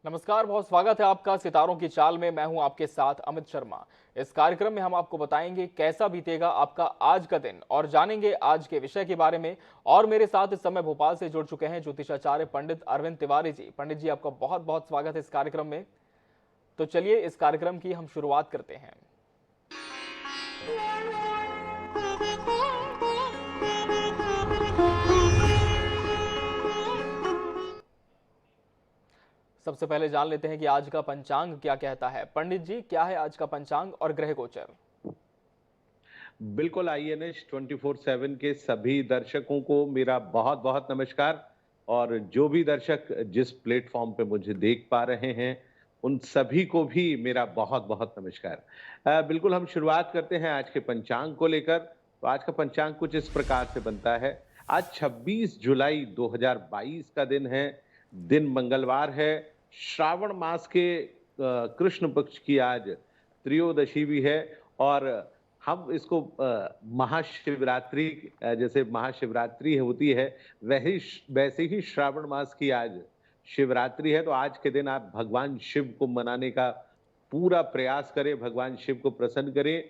नमस्कार, बहुत स्वागत है आपका सितारों की चाल में। मैं हूं आपके साथ अमित शर्मा। इस कार्यक्रम में हम आपको बताएंगे कैसा बीतेगा आपका आज का दिन और जानेंगे आज के विषय के बारे में। और मेरे साथ इस समय भोपाल से जुड़ चुके हैं ज्योतिषाचार्य पंडित अरविंद तिवारी जी। पंडित जी, आपका बहुत बहुत स्वागत है इस कार्यक्रम में। तो चलिए इस कार्यक्रम की हम शुरुआत करते हैं। सबसे पहले जान लेते हैं कि आज का पंचांग क्या कहता है। पंडित जी, क्या है आज का पंचांग और ग्रह गोचर? बिल्कुल, आईएनएच 24/7 के सभी दर्शकों को मेरा बहुत बहुत नमस्कार। और जो भी दर्शक जिस प्लेटफॉर्म पे मुझे देख पा रहे हैं, उन सभी को भी मेरा बहुत बहुत नमस्कार। बिल्कुल, हम शुरुआत करते हैं आज के पंचांग को लेकर। तो आज का पंचांग कुछ इस प्रकार से बनता है। आज 26 जुलाई 2022 का दिन है। दिन मंगलवार है। श्रावण मास के कृष्ण पक्ष की आज त्रयोदशी भी है। और हम इसको महाशिवरात्रि, जैसे महाशिवरात्रि होती है, वैसे ही श्रावण मास की आज शिवरात्रि है। तो आज के दिन आप भगवान शिव को मनाने का पूरा प्रयास करें, भगवान शिव को प्रसन्न करें।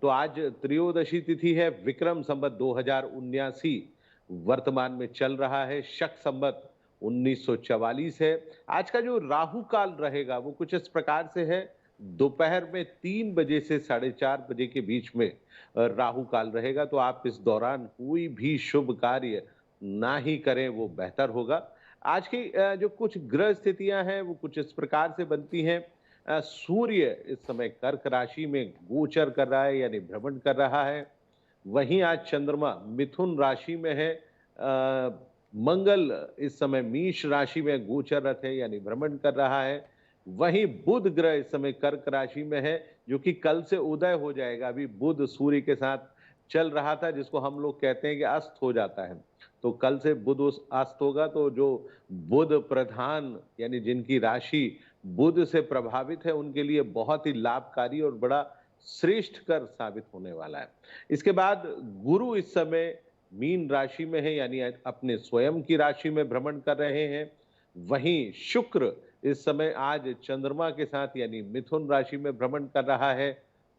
तो आज त्रयोदशी तिथि है। विक्रम संवत 2079 वर्तमान में चल रहा है। शक संवत 1944 है। आज का जो राहु काल रहेगा वो कुछ इस प्रकार से है। दोपहर में 3 बजे से 4:30 बजे के बीच में राहु काल रहेगा। तो आप इस दौरान कोई भी शुभ कार्य ना ही करें, वो बेहतर होगा। आज की जो कुछ ग्रह स्थितियां हैं वो कुछ इस प्रकार से बनती हैं। सूर्य इस समय कर्क राशि में गोचर कर रहा है, यानी भ्रमण कर रहा है। वहीं आज चंद्रमा मिथुन राशि में है। मंगल इस समय मीष राशि में गोचररत है, यानी भ्रमण कर रहा है। वहीं बुध ग्रह इस समय कर्क राशि में है, जो कि कल से उदय हो जाएगा। अभी बुध सूर्य के साथ चल रहा था, जिसको हम लोग कहते हैं कि अस्त हो जाता है। तो कल से बुध उस अस्त होगा। तो जो बुध प्रधान, यानी जिनकी राशि बुध से प्रभावित है, उनके लिए बहुत ही लाभकारी और बड़ा श्रेष्ठ कर साबित होने वाला है। इसके बाद गुरु इस समय मीन राशि में है, यानी अपने स्वयं की राशि में भ्रमण कर रहे हैं। वहीं शुक्र इस समय आज चंद्रमा के साथ, यानी मिथुन राशि में भ्रमण कर रहा है।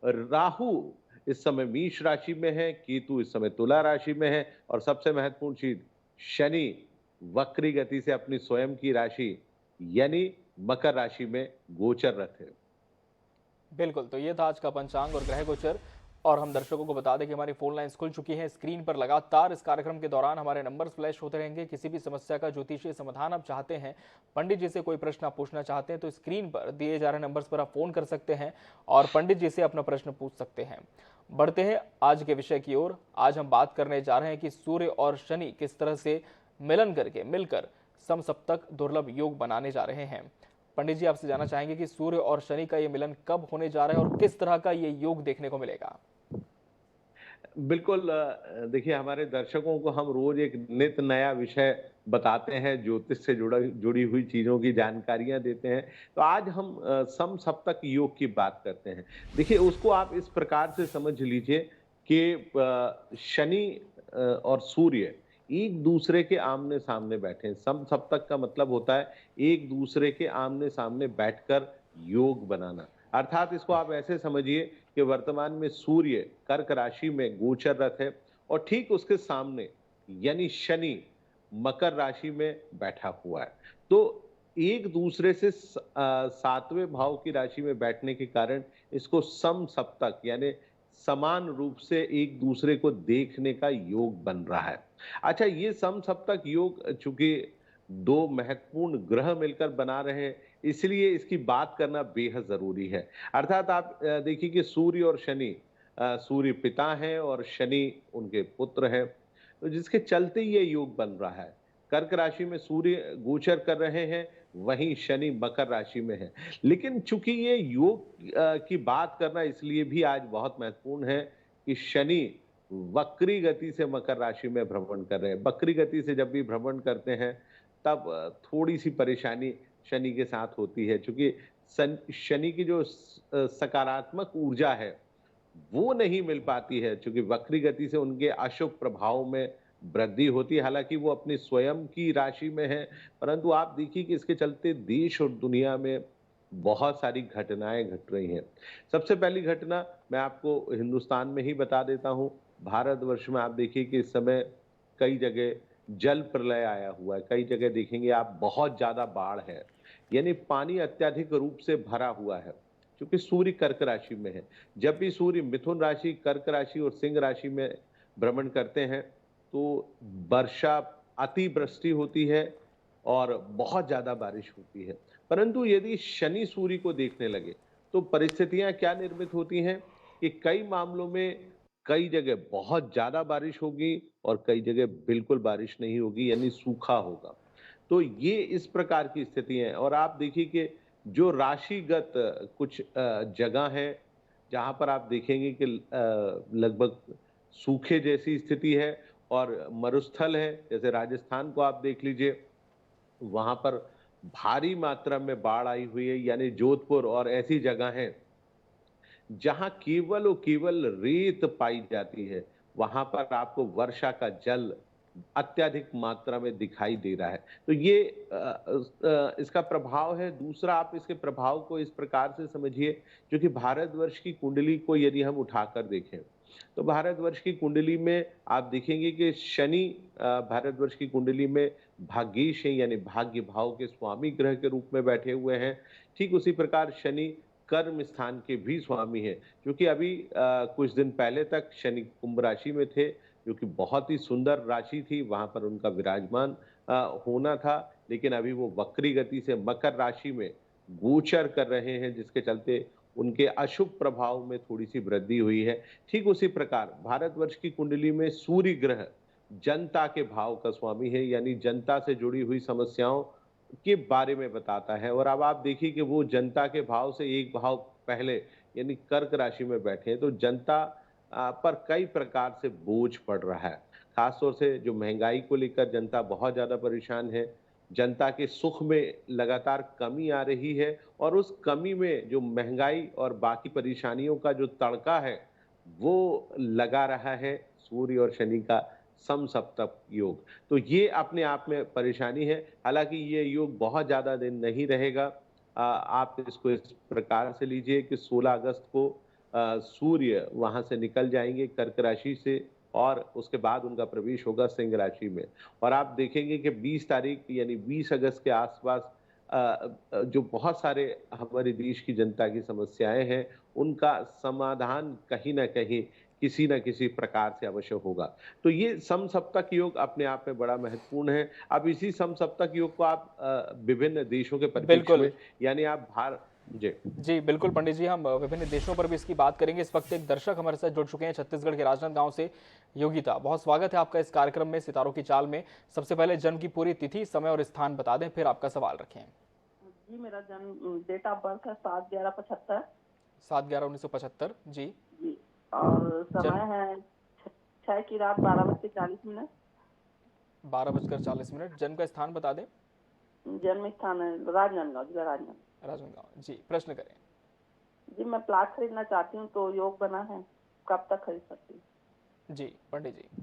राहु इस समय मीष राशि में है। केतु इस समय तुला राशि में है। और सबसे महत्वपूर्ण चीज, शनि वक्री गति से अपनी स्वयं की राशि यानी मकर राशि में गोचररत है। बिल्कुल, तो ये था आज का पंचांग और ग्रह गोचर। और हम दर्शकों को बता दें कि हमारी फोन लाइन्स खुल चुकी हैं। स्क्रीन पर लगातार इस कार्यक्रम के दौरान हमारे नंबर्स फ्लैश होते रहेंगे। किसी भी समस्या का ज्योतिषीय समाधान आप चाहते हैं, पंडित जी से कोई प्रश्न आप पूछना चाहते हैं, तो स्क्रीन पर दिए जा रहे नंबर्स पर आप फोन कर सकते हैं और पंडित जी से अपना प्रश्न पूछ सकते हैं। बढ़ते हैं आज के विषय की ओर। आज हम बात करने जा रहे हैं कि सूर्य और शनि किस तरह से मिलन करके मिलकर समसप्तक दुर्लभ योग बनाने जा रहे हैं। पंडित जी, आपसे जानना चाहेंगे कि सूर्य और शनि का ये मिलन कब होने जा रहा है और किस तरह का ये योग देखने को मिलेगा? बिल्कुल, देखिए, हमारे दर्शकों को हम रोज एक नित नया विषय बताते हैं, ज्योतिष से जुड़ी हुई चीजों की जानकारियां देते हैं। तो आज हम समसप्तक योग की बात करते हैं। देखिए, उसको आप इस प्रकार से समझ लीजिए कि शनि और सूर्य एक दूसरे के आमने सामने बैठे हैं। समसप्तक का मतलब होता है एक दूसरे के आमने सामने बैठकर योग बनाना। अर्थात इसको आप ऐसे समझिए कि वर्तमान में सूर्य कर्क राशि में गोचररत है और ठीक उसके सामने यानी शनि मकर राशि में बैठा हुआ है। तो एक दूसरे से सातवें भाव की राशि में बैठने के कारण इसको सम सप्तक यानी समान रूप से एक दूसरे को देखने का योग बन रहा है। अच्छा, ये सम सप्तक योग चूंकि दो महत्वपूर्ण ग्रह मिलकर बना रहे हैं, इसलिए इसकी बात करना बेहद जरूरी है। अर्थात आप देखिए कि सूर्य और शनि, सूर्य पिता हैं और शनि उनके पुत्र हैं। तो जिसके चलते ये योग बन रहा है। कर्क राशि में सूर्य गोचर कर रहे हैं, वहीं शनि मकर राशि में है। लेकिन चूंकि ये योग की बात करना इसलिए भी आज बहुत महत्वपूर्ण है कि शनि वक्री गति से मकर राशि में भ्रमण कर रहे हैं। वक्री गति से जब भी भ्रमण करते हैं, तब थोड़ी सी परेशानी शनि के साथ होती है, क्योंकि शनि की जो सकारात्मक ऊर्जा है वो नहीं मिल पाती है, क्योंकि वक्री गति से उनके अशुभ प्रभाव में वृद्धि होती है। हालांकि वो अपनी स्वयं की राशि में है, परंतु आप देखिए कि इसके चलते देश और दुनिया में बहुत सारी घटनाएं घट रही हैं। सबसे पहली घटना मैं आपको हिंदुस्तान में ही बता देता हूँ। भारतवर्ष में आप देखिए कि इस समय कई जगह जल प्रलय आया हुआ है, कई जगह देखेंगे आप बहुत ज्यादा बाढ़ है, यानी पानी अत्यधिक रूप से भरा हुआ है। क्योंकि सूर्य कर्क राशि में है। जब भी सूर्य मिथुन राशि, कर्क राशि और सिंह राशि में भ्रमण करते हैं, तो वर्षा, अतिवृष्टि होती है और बहुत ज्यादा बारिश होती है। परंतु यदि शनि सूर्य को देखने लगे, तो परिस्थितियां क्या निर्मित होती हैं कि कई मामलों में कई जगह बहुत ज्यादा बारिश होगी और कई जगह बिल्कुल बारिश नहीं होगी, यानी सूखा होगा। तो ये इस प्रकार की स्थिति है। और आप देखिए कि जो राशिगत कुछ जगह है जहां पर आप देखेंगे कि लगभग सूखे जैसी स्थिति है और मरुस्थल है, जैसे राजस्थान को आप देख लीजिए, वहां पर भारी मात्रा में बाढ़ आई हुई है, यानी जोधपुर और ऐसी जगह हैं जहां केवल और केवल रेत पाई जाती है, वहां पर आपको वर्षा का जल अत्यधिक मात्रा में दिखाई दे रहा है। तो ये इसका प्रभाव है। दूसरा, आप इसके प्रभाव को इस प्रकार से समझिए, क्योंकि भारतवर्ष की कुंडली को यदि हम उठाकर देखें, तो भारतवर्ष की कुंडली में आप देखेंगे कि शनि भारतवर्ष की कुंडली में भाग्येश है, यानी भाग्य भाव के स्वामी ग्रह के रूप में बैठे हुए हैं। ठीक उसी प्रकार शनि कर्म स्थान के भी स्वामी है, क्योंकि अभी कुछ दिन पहले तक शनि कुंभ राशि में थे, जो कि बहुत ही सुंदर राशि थी, वहां पर उनका विराजमान होना था। लेकिन अभी वो वक्री गति से मकर राशि में गोचर कर रहे हैं, जिसके चलते उनके अशुभ प्रभाव में थोड़ी सी वृद्धि हुई है। ठीक उसी प्रकार भारतवर्ष की कुंडली में सूर्य ग्रह जनता के भाव का स्वामी है, यानी जनता से जुड़ी हुई समस्याओं के बारे में बताता है। और अब आप देखिए कि वो जनता के भाव से एक भाव पहले, यानी कर्क राशि में बैठे हैं, तो जनता पर कई प्रकार से बोझ पड़ रहा है। खासतौर से जो महंगाई को लेकर जनता बहुत ज्यादा परेशान है। जनता के सुख में लगातार कमी आ रही है, और उस कमी में जो महंगाई और बाकी परेशानियों का जो तड़का है, वो लगा रहा है सूर्य और शनि का समसप्तक योग। तो ये अपने आप में परेशानी है। हालांकि ये योग बहुत ज्यादा दिन नहीं रहेगा। आप इसको इस प्रकार से लीजिए कि 16 अगस्त को सूर्य वहां से निकल जाएंगे कर्क राशि से, और उसके बाद उनका प्रवेश होगा सिंह राशि में। और आप देखेंगे कि 20 तारीख यानी 20 अगस्त के आसपास जो बहुत सारे हमारे देश की जनता की समस्याएं हैं, उनका समाधान कहीं ना कहीं किसी न किसी प्रकार से अवश्य होगा। तो ये समसप्तक योग अपने आप में बड़ा महत्वपूर्ण है। अब इसी समसप्तक योग को आप विभिन्न देशों के परिप्रेक्ष्य बिल्कुल। में, यानी आप भार जी। जी, बिल्कुल पंडित जी, हम विभिन्न देशों पर भी इसकी बात करेंगे। इस वक्त एक दर्शक हमारे साथ जुड़ चुके हैं छत्तीसगढ़ के राजनांदगांव से। योगिता, बहुत स्वागत है आपका इस कार्यक्रम में सितारों की चाल में। सबसे पहले जन्म की पूरी तिथि, समय और स्थान बता दें, फिर आपका सवाल रखें। जी, मेरा जन्म डेट ऑफ बर्थ है 7/11/75। 7/11/1975। जी। जी। और जन्म समय है 6 की रात 12:40। 12:40। जन्म का स्थान बता दें। जन्म स्थान है राजनांदगांव, जिला राजनांदगांव। राजनांदगांव। जी, प्रश्न करें। जी, मैं प्लाट खरीदना चाहती हूँ, तो योग बना है, कब तक खरीद सकती हूँ? जी, पंडित जी।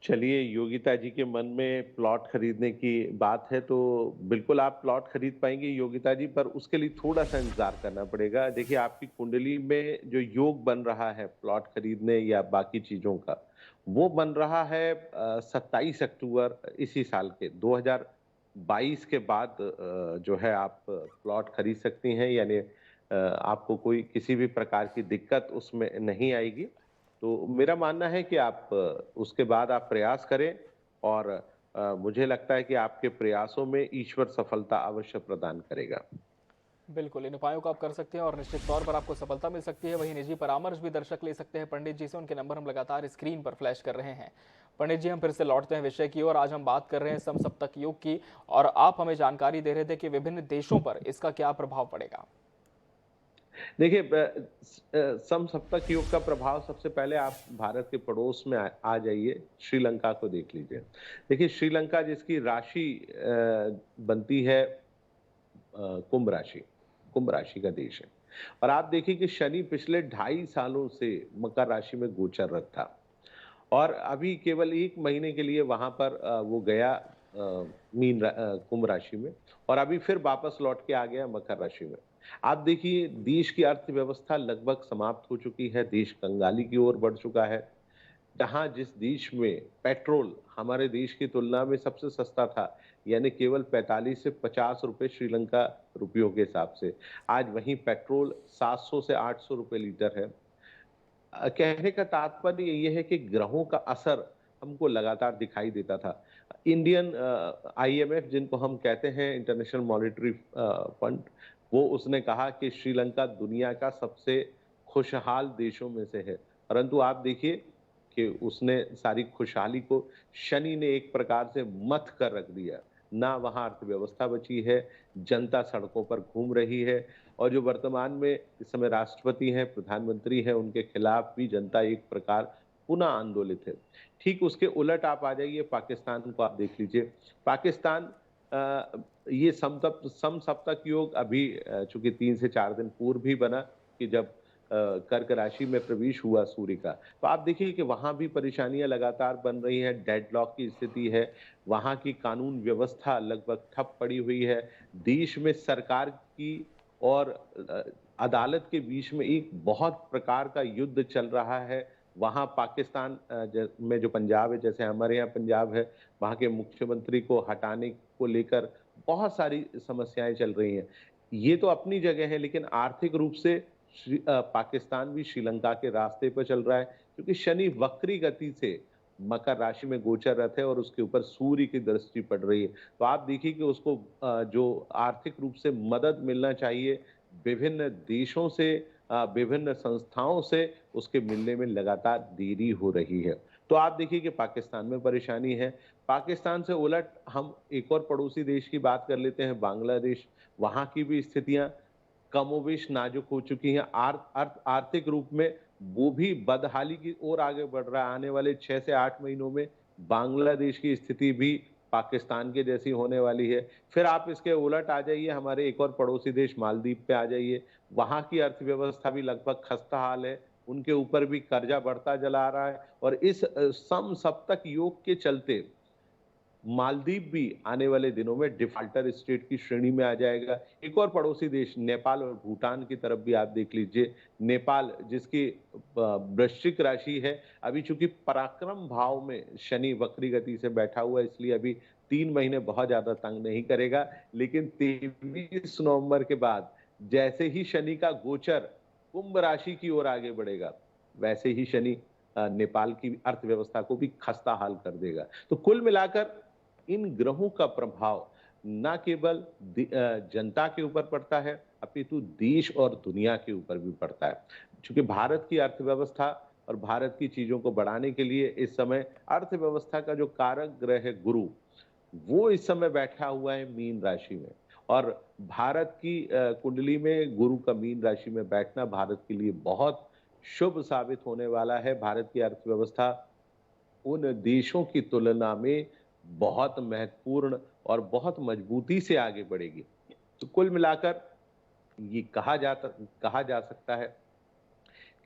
चलिए, योगिता जी के मन में प्लॉट खरीदने की बात है, तो बिल्कुल आप प्लॉट खरीद पाएंगे योगिता जी, पर उसके लिए थोड़ा सा इंतजार करना पड़ेगा। देखिए, आपकी कुंडली में जो योग बन रहा है प्लॉट खरीदने या बाकी चीजों का, वो बन रहा है 27 अक्टूबर इसी साल के 2022 के बाद जो है आप प्लॉट खरीद सकती हैं, यानी आपको कोई किसी भी प्रकार की दिक्कत उसमें नहीं आएगी। तो मेरा मानना है कि आप उसके बाद आप प्रयास करें, और मुझे लगता है कि आपके प्रयासों में ईश्वर सफलता अवश्य प्रदान करेगा। बिल्कुल, इन उपायों को आप कर सकते हैं और निश्चित तौर पर आपको सफलता मिल सकती है। वहीं निजी परामर्श भी दर्शक ले सकते हैं पंडित जी से। उनके नंबर हम लगातार स्क्रीन पर फ्लैश कर रहे हैं। पंडित जी, हम फिर से लौटते हैं विषय की ओर। आज हम बात कर रहे हैं समसप्तक योग की, और आप हमें जानकारी दे रहे थे कि विभिन्न देशों पर इसका क्या प्रभाव पड़ेगा। देखिए, समसप्तक योग का प्रभाव, सबसे पहले आप भारत के पड़ोस में आ जाइए, श्रीलंका को देख लीजिए। देखिए, श्रीलंका जिसकी राशि बनती है कुंभ राशि, कुंभ राशि का देश है। और आप देखिए कि शनि पिछले 2.5 सालों से मकर राशि में गोचररत था, और अभी केवल 1 महीने के लिए वहाँ पर वो गया कुंभ राशि में और अभी फिर वापस लौट के आ गया मकर राशि में। आप देखिए देश की अर्थव्यवस्था लगभग समाप्त हो चुकी है, देश कंगाली की ओर बढ़ चुका है। जहाँ जिस देश में पेट्रोल हमारे देश की तुलना में सबसे सस्ता था, यानी केवल 45 से 50 रुपए श्रीलंका रुपयों के हिसाब से, आज वहीं पेट्रोल 700 से 800 रुपए लीटर है। कहने का तात्पर्य ये है कि ग्रहों का असर हमको लगातार दिखाई देता था। इंडियन आईएमएफ जिनको हम कहते हैं इंटरनेशनल मॉनेटरी फंड, वो उसने कहा कि श्रीलंका दुनिया का सबसे खुशहाल देशों में से है। परंतु आप देखिए कि उसने सारी खुशहाली को शनि ने एक प्रकार से मथ कर रख दिया। ना वहाँ अर्थव्यवस्था बची है, जनता सड़कों पर घूम रही है और जो वर्तमान में इस समय राष्ट्रपति हैं, प्रधानमंत्री हैं, उनके खिलाफ भी जनता एक प्रकार पुनः आंदोलित है। ठीक उसके उलट आप आ जाइए पाकिस्तान को आप देख लीजिए। पाकिस्तान ये समसप्तक योग अभी चूँकि 3 से 4 दिन पूर्व ही बना कि जब कर्क राशि में प्रवेश हुआ सूर्य का। तो आप देखिए कि वहाँ भी परेशानियाँ लगातार बन रही हैं, डेडलॉक की स्थिति है, वहाँ की कानून व्यवस्था लगभग ठप पड़ी हुई है। देश में सरकार की और अदालत के बीच में एक बहुत प्रकार का युद्ध चल रहा है। वहाँ पाकिस्तान में जो पंजाब है, जैसे हमारे यहाँ पंजाब है, वहाँ के मुख्यमंत्री को हटाने को लेकर बहुत सारी समस्याएं चल रही हैं। ये तो अपनी जगह है, लेकिन आर्थिक रूप से पाकिस्तान भी श्रीलंका के रास्ते पर चल रहा है, क्योंकि शनि वक्री गति से मकर राशि में गोचररत है और उसके ऊपर सूर्य की दृष्टि पड़ रही है। तो आप देखिए कि उसको जो आर्थिक रूप से मदद मिलना चाहिए विभिन्न देशों से, विभिन्न संस्थाओं से, उसके मिलने में लगातार देरी हो रही है। तो आप देखिए कि पाकिस्तान में परेशानी है। पाकिस्तान से उलट हम एक और पड़ोसी देश की बात कर लेते हैं, बांग्लादेश। वहाँ की भी स्थितियाँ कमोबेश नाजुक हो चुकी हैं। आर्थिक रूप में वो भी बदहाली की ओर आगे बढ़ रहा है। आने वाले 6 से 8 महीनों में बांग्लादेश की स्थिति भी पाकिस्तान के जैसी होने वाली है। फिर आप इसके उलट आ जाइए, हमारे एक और पड़ोसी देश मालदीव पे आ जाइए। वहाँ की अर्थव्यवस्था भी लगभग खस्ता-हाल है। उनके ऊपर भी कर्जा बढ़ता चला आ रहा है और इस समसप्तक योग के चलते मालदीव भी आने वाले दिनों में डिफाल्टर स्टेट की श्रेणी में आ जाएगा। एक और पड़ोसी देश नेपाल और भूटान की तरफ भी आप देख लीजिए। नेपाल जिसकी वृश्चिक राशि है, अभी चूंकि पराक्रम भाव में शनि वक्री गति से बैठा हुआ है, इसलिए अभी 3 महीने बहुत ज्यादा तंग नहीं करेगा। लेकिन 23 नवंबर के बाद जैसे ही शनि का गोचर कुंभ राशि की ओर आगे बढ़ेगा, वैसे ही शनि नेपाल की अर्थव्यवस्था को भी खस्ता हाल कर देगा। तो कुल मिलाकर इन ग्रहों का प्रभाव न केवल जनता के ऊपर पड़ता है, अपितु देश और दुनिया के ऊपर भी पड़ता है। चूंकि भारत की अर्थव्यवस्था और भारत की चीजों को बढ़ाने के लिए इस समय अर्थव्यवस्था का जो कारक ग्रह है गुरु, वो इस समय बैठा हुआ है मीन राशि में। और भारत की कुंडली में गुरु का मीन राशि में बैठना भारत के लिए बहुत शुभ साबित होने वाला है। भारत की अर्थव्यवस्था उन देशों की तुलना में बहुत महत्वपूर्ण और बहुत मजबूती से आगे बढ़ेगी। तो कुल मिलाकर ये कहा जा सकता है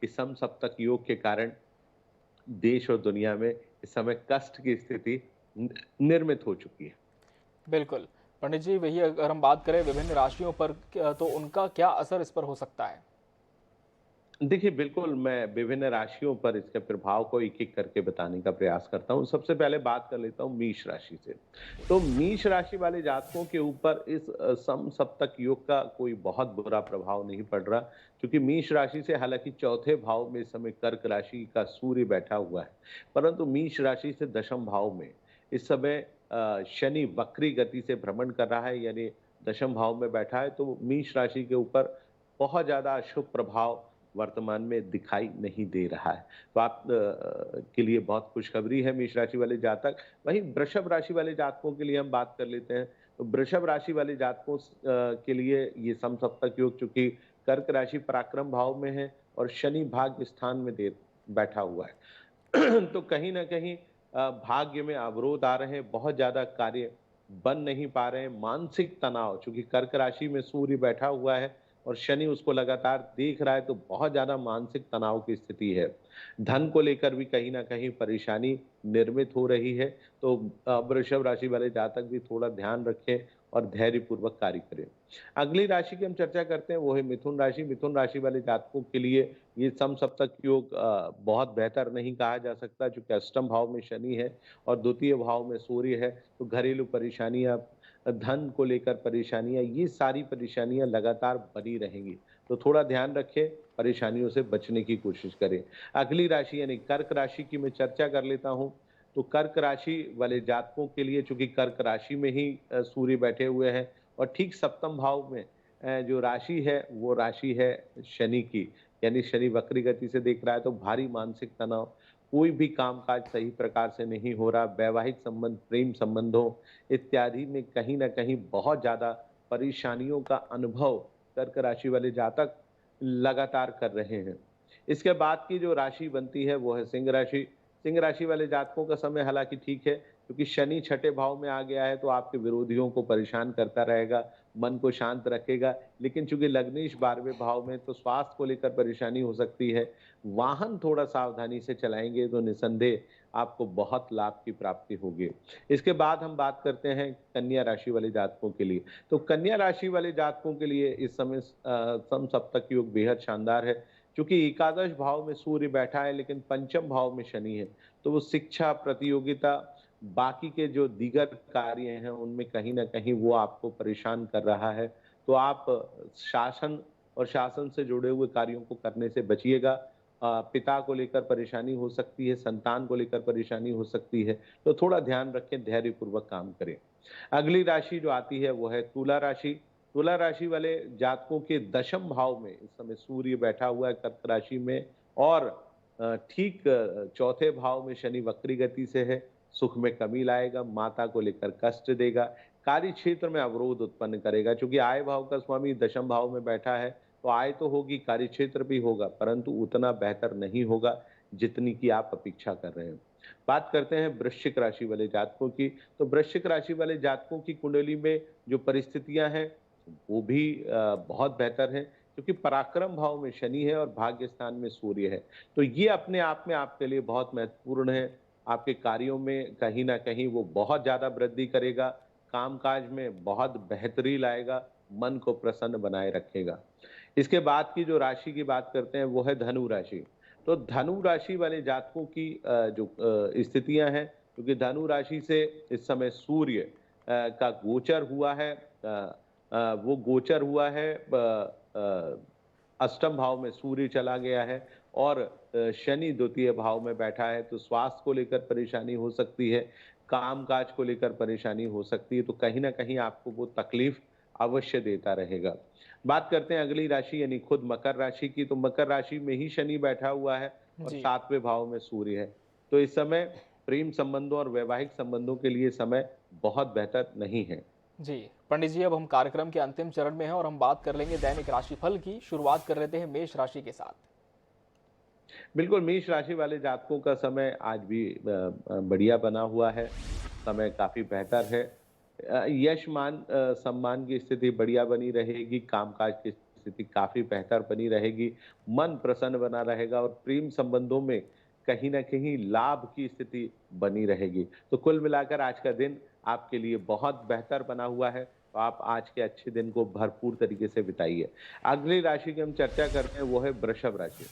कि समसप्तक योग के कारण देश और दुनिया में इस समय कष्ट की स्थिति निर्मित हो चुकी है। बिल्कुल पंडित जी, वही अगर हम बात करें विभिन्न राशियों पर, तो उनका क्या असर इस पर हो सकता है? देखिए, बिल्कुल मैं विभिन्न राशियों पर इसके प्रभाव को एक-एक करके बताने का प्रयास करता हूँ। सबसे पहले बात कर लेता हूँ मेष राशि से। तो मेष राशि वाले जातकों के ऊपर इस समसप्तक योग का कोई बहुत बुरा प्रभाव नहीं पड़ रहा, क्योंकि मेष राशि से हालाँकि चौथे भाव में इस समय कर्क राशि का सूर्य बैठा हुआ है। परंतु मेष राशि से दशम भाव में इस समय शनि वक्री गति से भ्रमण कर रहा है, यानी दशम भाव में बैठा है, तो मेष राशि के ऊपर बहुत ज़्यादा अशुभ प्रभाव वर्तमान में दिखाई नहीं दे रहा है। तो आप के लिए बहुत खुशखबरी है मेष राशि वाले जातक। वहीं वृषभ राशि वाले जातकों के लिए हम बात कर लेते हैं। तो वृषभ राशि वाले जातकों के लिए ये समसप्तक योग, चूंकि कर्क राशि पराक्रम भाव में है और शनि भाग्य स्थान में दे बैठा हुआ है तो कहीं ना कहीं भाग्य में अवरोध आ रहे हैं, बहुत ज्यादा कार्य बन नहीं पा रहे हैं। मानसिक तनाव, चूंकि कर्क राशि में सूर्य बैठा हुआ है, और शनि उसको लगातार देख रहा है, तो बहुत ज़्यादा मानसिक तनाव की स्थिति है। धन को लेकर भी कहीं न कहीं परेशानी निर्मित हो रही है, तो वृषभ राशि वाले जातक भी थोड़ा ध्यान रखें और धैर्यपूर्वक कार्य करें। अगली राशि की हम चर्चा करते हैं, वो है मिथुन राशि। मिथुन राशि वाले जातकों के लिए ये समसप्तक योग बहुत बेहतर नहीं कहा जा सकता, चूँकि अष्टम भाव में शनि है और द्वितीय भाव में सूर्य है, तो घरेलू परेशानियाँ, धन को लेकर परेशानियाँ, ये सारी परेशानियाँ लगातार बनी रहेंगी। तो थोड़ा ध्यान रखें, परेशानियों से बचने की कोशिश करें। अगली राशि यानी कर्क राशि की मैं चर्चा कर लेता हूँ। तो कर्क राशि वाले जातकों के लिए, चूँकि कर्क राशि में ही सूर्य बैठे हुए हैं और ठीक सप्तम भाव में जो राशि है, वो राशि है शनि की, यानी शनि वक्री गति से देख रहा है, तो भारी मानसिक तनाव, कोई भी काम-काज सही प्रकार से नहीं हो रहा, वैवाहिक संबंध, प्रेम संबंधों इत्यादि में कहीं न कहीं बहुत ज़्यादा परेशानियों का अनुभव कर्क राशि वाले जातक लगातार कर रहे हैं। इसके बाद की जो राशि बनती है वो है सिंह राशि। सिंह राशि वाले जातकों का समय हालाँकि ठीक है, क्योंकि शनि छठे भाव में आ गया है, तो आपके विरोधियों को परेशान करता रहेगा, मन को शांत रखेगा। लेकिन चूँकि लग्नेश 12वें भाव में, तो स्वास्थ्य को लेकर परेशानी हो सकती है। वाहन थोड़ा सावधानी से चलाएँगे तो निसंदेह आपको बहुत लाभ की प्राप्ति होगी। इसके बाद हम बात करते हैं कन्या राशि वाले जातकों के लिए। तो कन्या राशि वाले जातकों के लिए इस समय समसप्तक योग बेहद शानदार है। चूँकि एकादश भाव में सूर्य बैठा है, लेकिन पंचम भाव में शनि है, तो वो शिक्षा, प्रतियोगिता, बाकी के जो दीगर कार्य हैं, उनमें कहीं न कहीं वो आपको परेशान कर रहा है। तो आप शासन और शासन से जुड़े हुए कार्यों को करने से बचिएगा। पिता को लेकर परेशानी हो सकती है, संतान को लेकर परेशानी हो सकती है, तो थोड़ा ध्यान रखें, धैर्यपूर्वक काम करें। अगली राशि जो आती है वो है तुला राशि। तुला राशि वाले जातकों के दशम भाव में इस समय सूर्य बैठा हुआ है कर्क राशि में, और ठीक चौथे भाव में शनि वक्री गति से है। सुख में कमी लाएगा, माता को लेकर कष्ट देगा, कार्य क्षेत्र में अवरोध उत्पन्न करेगा। चूंकि आय भाव का स्वामी दशम भाव में बैठा है, तो आय तो होगी, कार्य क्षेत्र भी होगा, परंतु उतना बेहतर नहीं होगा जितनी की आप अपेक्षा कर रहे हैं। बात करते हैं वृश्चिक राशि वाले जातकों की। तो वृश्चिक राशि वाले जातकों की कुंडली में जो परिस्थितियां हैं, वो भी बहुत बेहतर है, क्योंकि पराक्रम भाव में शनि है और भाग्य स्थान में सूर्य है। तो ये अपने आप में आपके लिए बहुत महत्वपूर्ण है। आपके कार्यों में कहीं न कहीं वो बहुत ज़्यादा वृद्धि करेगा, कामकाज में बहुत बेहतरी लाएगा, मन को प्रसन्न बनाए रखेगा। इसके बाद की जो राशि की बात करते हैं, वो है धनु राशि। तो धनु राशि वाले जातकों की जो स्थितियाँ हैं, क्योंकि धनु राशि से इस समय सूर्य का गोचर हुआ है। वो गोचर हुआ है अष्टम भाव में, सूर्य चला गया है, और शनि द्वितीय भाव में बैठा है, तो स्वास्थ्य को लेकर परेशानी हो सकती है, काम-काज को लेकर परेशानी हो सकती है, तो कहीं न कहीं आपको वो तकलीफ अवश्य देता रहेगा। बात करते हैं अगली राशि यानी खुद मकर राशि की। तो मकर राशि में ही शनि बैठा हुआ है और जी। 7वें भाव में सूर्य है। तो इस समय प्रेम संबंधों और वैवाहिक संबंधों के लिए समय बहुत बेहतर नहीं है। जी, पंडित जी, अब हम कार्यक्रम के अंतिम चरण में हैं और हम बात कर लेंगे दैनिक राशिफल की। शुरुआत कर लेते हैं मेष राशि के साथ। बिल्कुल, मेष राशि वाले जातकों का समय आज भी बढ़िया बना हुआ है, समय काफ़ी बेहतर है। यश मान सम्मान की स्थिति बढ़िया बनी रहेगी, कामकाज की स्थिति काफ़ी बेहतर बनी रहेगी, मन प्रसन्न बना रहेगा और प्रेम संबंधों में कहीं न कहीं लाभ की स्थिति बनी रहेगी। तो कुल मिलाकर आज का दिन आपके लिए बहुत बेहतर बना हुआ है, तो आप आज के अच्छे दिन को भरपूर तरीके से बिताइए। अगली राशि की हम चर्चा करते हैं, वो है वृषभ राशि।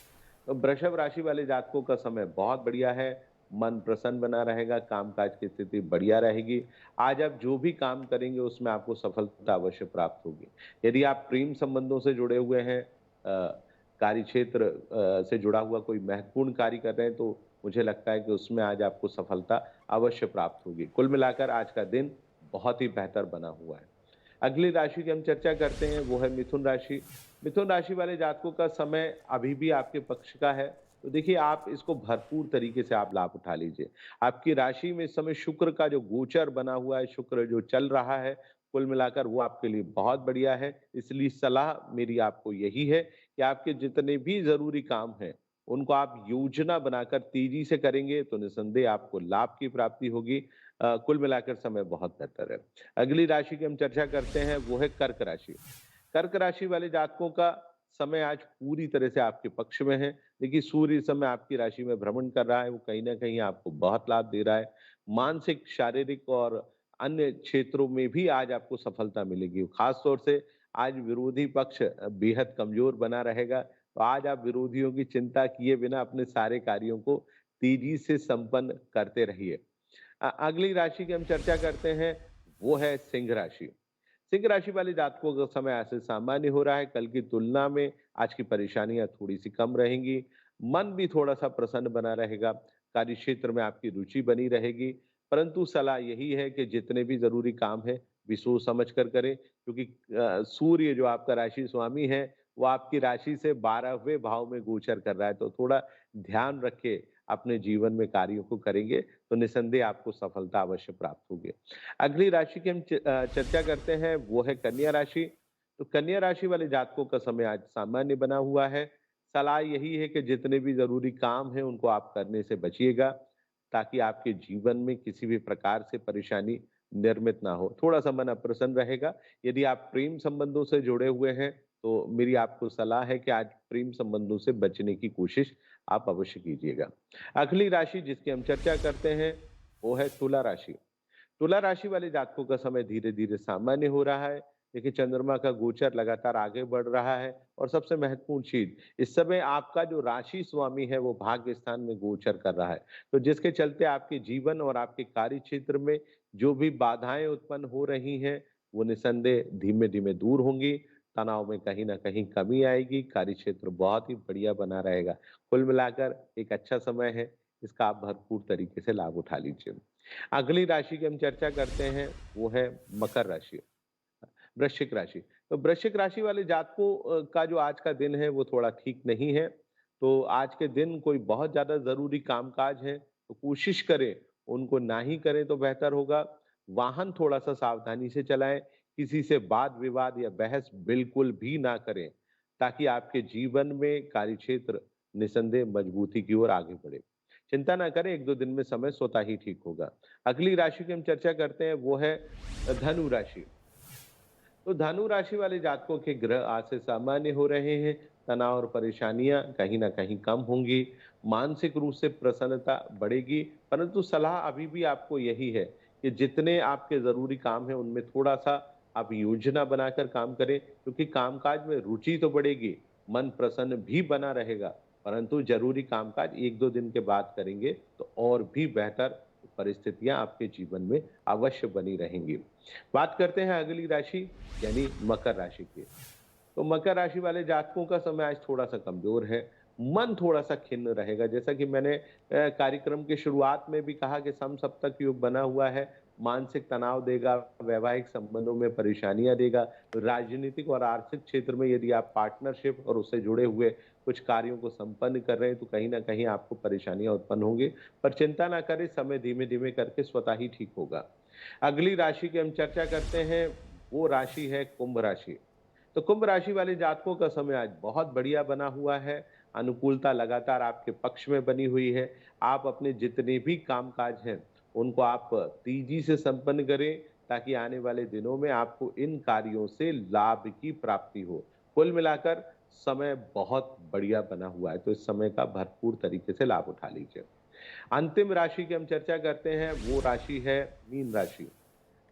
तो वृषभ राशि वाले जातकों का समय बहुत बढ़िया है, मन प्रसन्न बना रहेगा, कामकाज की स्थिति बढ़िया रहेगी। आज आप जो भी काम करेंगे उसमें आपको सफलता अवश्य प्राप्त होगी। यदि आप प्रेम संबंधों से जुड़े हुए हैं, कार्य क्षेत्र से जुड़ा हुआ कोई महत्वपूर्ण कार्य कर रहे हैं, तो मुझे लगता है कि उसमें आज आपको सफलता अवश्य प्राप्त होगी। कुल मिलाकर आज का दिन बहुत ही बेहतर बना हुआ है। अगली राशि की हम चर्चा करते हैं, वो है मिथुन राशि। मिथुन राशि वाले जातकों का समय अभी भी आपके पक्ष का है, तो देखिए आप इसको भरपूर तरीके से आप लाभ उठा लीजिए। आपकी राशि में इस समय शुक्र का जो गोचर बना हुआ है, शुक्र जो चल रहा है, कुल मिलाकर वो आपके लिए बहुत बढ़िया है। इसलिए सलाह मेरी आपको यही है कि आपके जितने भी ज़रूरी काम हैं, उनको आप योजना बनाकर तेज़ी से करेंगे, तो निसंदेह आपको लाभ की प्राप्ति होगी। कुल मिलाकर समय बहुत बेहतर है। अगली राशि की हम चर्चा करते हैं, वो है कर्क राशि। कर्क राशि वाले जातकों का समय आज पूरी तरह से आपके पक्ष में है। देखिए सूर्य इस समय आपकी राशि में भ्रमण कर रहा है, वो कहीं न कहीं आपको बहुत लाभ दे रहा है। मानसिक, शारीरिक और अन्य क्षेत्रों में भी आज आपको सफलता मिलेगी। खास तौर से आज विरोधी पक्ष बेहद कमज़ोर बना रहेगा, तो आज आप विरोधियों की चिंता किए बिना अपने सारे कार्यों को तेज़ी से संपन्न करते रहिए। अगली राशि की हम चर्चा करते हैं, वो है सिंह राशि। सिंह राशि वाले जातकों का समय ऐसे सामान्य हो रहा है। कल की तुलना में आज की परेशानियां थोड़ी सी कम रहेंगी। मन भी थोड़ा सा प्रसन्न बना रहेगा। कार्य क्षेत्र में आपकी रुचि बनी रहेगी। परंतु सलाह यही है कि जितने भी जरूरी काम है भी सोच समझ कर करें, क्योंकि सूर्य जो आपका राशि स्वामी है वो आपकी राशि से 12वें भाव में गोचर कर रहा है, तो थोड़ा ध्यान रखे अपने जीवन में कार्यों को करेंगे तो निसंदेह आपको सफलता अवश्य प्राप्त होगी। अगली राशि की हम चर्चा करते हैं, वो है कन्या राशि। तो कन्या राशि वाले जातकों का समय आज सामान्य बना हुआ है। सलाह यही है कि जितने भी ज़रूरी काम हैं, उनको आप करने से बचिएगा, ताकि आपके जीवन में किसी भी प्रकार से परेशानी निर्मित ना हो। थोड़ा-सा मन अप्रसन्न रहेगा। यदि आप प्रेम संबंधों से जुड़े हुए हैं, तो मेरी आपको सलाह है कि आज प्रेम संबंधों से बचने की कोशिश आप अवश्य कीजिएगा। अगली राशि जिसकी हम चर्चा करते हैं, वो है तुला राशि। तुला राशि वाले जातकों का समय धीरे-धीरे सामान्य हो रहा है। देखिए चंद्रमा का गोचर लगातार आगे बढ़ रहा है और सबसे महत्वपूर्ण चीज़, इस समय आपका जो राशि स्वामी है वो भाग्य स्थान में गोचर कर रहा है। तो जिसके चलते आपके जीवन और आपके कार्य क्षेत्र में जो भी बाधाएँ उत्पन्न हो रही हैं, वो निसंदेह धीमे-धीमे दूर होंगी। तनाव में कहीं न कहीं कमी आएगी, कार्य क्षेत्र बहुत ही बढ़िया बना रहेगा। कुल मिलाकर एक अच्छा समय है, इसका आप भरपूर तरीके से लाभ उठा लीजिए। अगली राशि की हम चर्चा करते हैं, वो है मकर राशि, वृश्चिक राशि। तो वृश्चिक राशि वाले जातकों का जो आज का दिन है वो थोड़ा ठीक नहीं है। तो आज के दिन कोई बहुत ज़्यादा ज़रूरी काम-काज है, तो कोशिश करें उनको ना ही करें तो बेहतर होगा। वाहन थोड़ा-सा सावधानी से चलाएँ, किसी से वाद-विवाद या बहस बिल्कुल भी ना करें, ताकि आपके जीवन में कार्यक्षेत्र निसंदेह मजबूती की ओर आगे बढ़े। चिंता ना करें, 1-2 दिन में समय स्वतः ही ठीक होगा। अगली राशि की हम चर्चा करते हैं, वो है धनु राशि। तो धनु राशि वाले जातकों के ग्रह आज से सामान्य हो रहे हैं। तनाव और परेशानियां कहीं ना कहीं कम होंगी। मानसिक रूप से प्रसन्नता बढ़ेगी। परंतु सलाह अभी भी आपको यही है कि जितने आपके जरूरी काम है उनमें थोड़ा सा आप योजना बनाकर काम करें, क्योंकि कामकाज में रुचि तो बढ़ेगी, मन प्रसन्न भी बना रहेगा। परंतु जरूरी कामकाज 1-2 दिन के बाद करेंगे तो और भी बेहतर परिस्थितियां आपके जीवन में अवश्य बनी रहेंगी। बात करते हैं अगली राशि यानी मकर राशि की। तो मकर राशि वाले जातकों का समय आज थोड़ा-सा कमज़ोर है। मन थोड़ा-सा खिन्न रहेगा। जैसा कि मैंने कार्यक्रम की शुरुआत में भी कहा कि समसप्तक योग बना हुआ है। मानसिक तनाव देगा, वैवाहिक संबंधों में परेशानियाँ देगा। राजनीतिक और आर्थिक क्षेत्र में यदि आप पार्टनरशिप और उससे जुड़े हुए कुछ कार्यों को संपन्न कर रहे हैं, तो कहीं न कहीं आपको परेशानियाँ उत्पन्न होंगी। पर चिंता ना करें, समय धीमे-धीमे करके स्वतः ही ठीक होगा। अगली राशि की हम चर्चा करते हैं, वो राशि है कुंभ राशि। तो कुंभ राशि वाले जातकों का समय आज बहुत बढ़िया बना हुआ है। अनुकूलता लगातार आपके पक्ष में बनी हुई है। आप अपने जितने भी काम-काज हैं, उनको आप तेज़ी से संपन्न करें, ताकि आने वाले दिनों में आपको इन कार्यों से लाभ की प्राप्ति हो। कुल मिलाकर समय बहुत बढ़िया बना हुआ है, तो इस समय का भरपूर तरीके से लाभ उठा लीजिए। अंतिम राशि की हम चर्चा करते हैं, वो राशि है मीन राशि।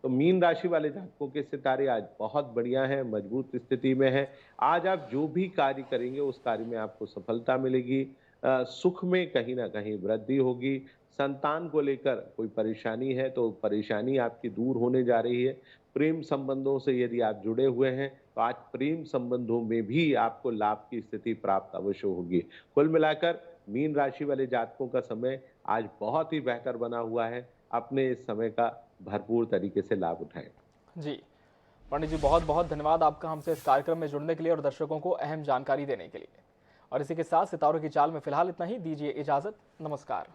तो मीन राशि वाले जातकों के सितारे आज बहुत बढ़िया हैं, मजबूत स्थिति में हैं। आज आप जो भी कार्य करेंगे उस कार्य में आपको सफलता मिलेगी। सुख में कहीं न कहीं वृद्धि होगी। संतान को लेकर कोई परेशानी है तो परेशानी आपकी दूर होने जा रही है। प्रेम संबंधों से यदि आप जुड़े हुए हैं तो आज प्रेम संबंधों में भी आपको लाभ की स्थिति प्राप्त अवश्य होगी। कुल मिलाकर मीन राशि वाले जातकों का समय आज बहुत ही बेहतर बना हुआ है। अपने इस समय का भरपूर तरीके से लाभ उठाएं। जी, पंडित जी बहुत बहुत धन्यवाद आपका हमसे इस कार्यक्रम में जुड़ने के लिए और दर्शकों को अहम जानकारी देने के लिए। और इसी के साथ सितारों की चाल में फिलहाल इतना ही। दीजिए इजाजत। नमस्कार।